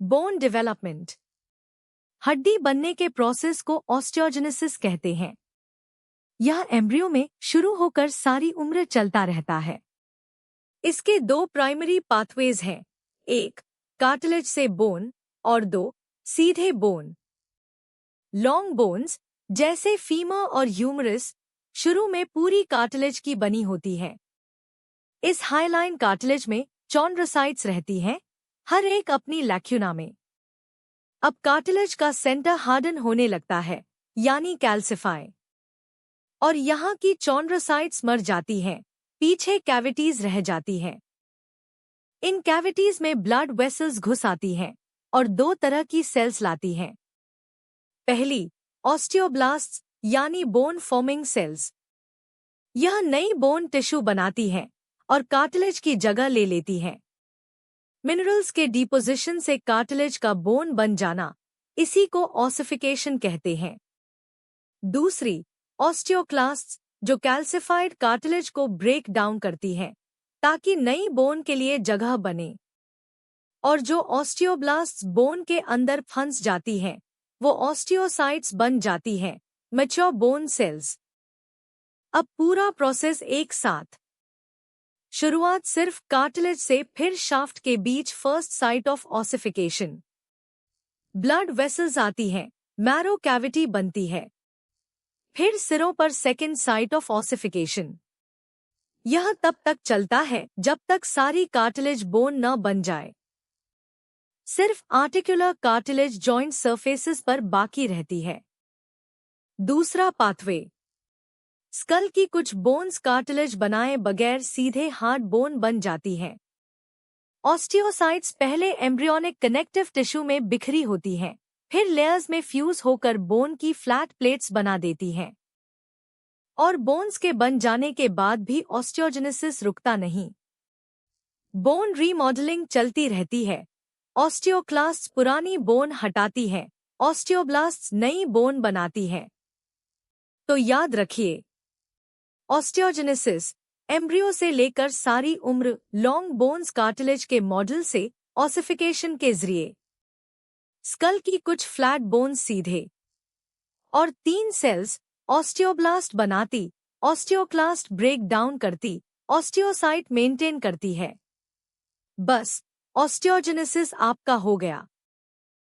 Bone development. हड्डी बनने के प्रोसेस को ऑस्टियोजेनेसिस कहते हैं। यह एम्ब्रियो में शुरू होकर सारी उम्र चलता रहता है। इसके दो प्राइमरी पाथवेज हैं, एक कार्टिलेज से बोन और दो सीधे बोन। लॉन्ग बोन्स जैसे फीमर और ह्यूमरस शुरू में पूरी कार्टिलेज की बनी होती है। इस हाईलाइन कार्टिलेज में चॉन्ड्रोसाइट्स रहती हैं, हर एक अपनी लैक्यूना में। अब कार्टिलेज का सेंटर हार्डन होने लगता है, यानी कैल्सिफाई, और यहाँ की चॉन्ड्रोसाइट्स मर जाती हैं, पीछे कैविटीज रह जाती हैं। इन कैविटीज में ब्लड वेसल्स घुस आती हैं और दो तरह की सेल्स लाती हैं। पहली, ऑस्टियोब्लास्ट्स यानी बोन फॉर्मिंग सेल्स। यह नई बोन टिश्यू बनाती हैं और कार्टिलेज की जगह ले लेती हैं। मिनरल्स के डिपोजिशन से कार्टिलेज का बोन बन जाना, इसी को ऑसिफिकेशन कहते हैं। दूसरी, ऑस्टियोक्लास्ट्स, जो कैल्सिफाइड कार्टिलेज को ब्रेक डाउन करती हैं ताकि नई बोन के लिए जगह बने। और जो ऑस्टियोब्लास्ट्स बोन के अंदर फंस जाती हैं, वो ऑस्टियोसाइट्स बन जाती हैं, मैच्योर बोन सेल्स। अब पूरा प्रोसेस एक साथ। शुरुआत सिर्फ कार्टिलेज से, फिर शाफ्ट के बीच first site of ossification. Blood vessels आती हैं, मैरो कैविटी बनती है, फिर सिरों पर सेकेंड साइट ऑफ ऑसिफिकेशन। यह तब तक चलता है जब तक सारी कार्टिलेज बोन न बन जाए। सिर्फ आर्टिकुलर कार्टिलेज जॉइंट सरफेसेस पर बाकी रहती है। दूसरा पाथवे, स्कल की कुछ बोन्स कार्टिलेज बनाए बगैर सीधे हार्ड बोन बन जाती हैं। ऑस्टियोसाइट्स पहले एम्ब्रियोनिक कनेक्टिव टिश्यू में बिखरी होती हैं, फिर लेयर्स में फ्यूज होकर बोन की फ्लैट प्लेट्स बना देती हैं। और बोन्स के बन जाने के बाद भी ऑस्टियोजेनेसिस रुकता नहीं। बोन रीमॉडलिंग चलती रहती है। ऑस्टियोक्लास्ट्स पुरानी बोन हटाती हैं, ऑस्टियोब्लास्ट्स नई बोन बनाती हैं। तो याद रखिए, ऑस्टियोजेनेसिस एम्ब्रियो से लेकर सारी उम्र, लॉन्ग बोन्स कार्टिलेज के मॉडल से ऑसिफिकेशन के जरिए, स्कल की कुछ फ्लैट बोन्स सीधे, और 3 सेल्स ऑस्टियोब्लास्ट बनाती, ऑस्टियोक्लास्ट ब्रेक डाउन करती, ऑस्टियोसाइट मेंटेन करती है। बस ऑस्टियोजेनेसिस आपका हो गया।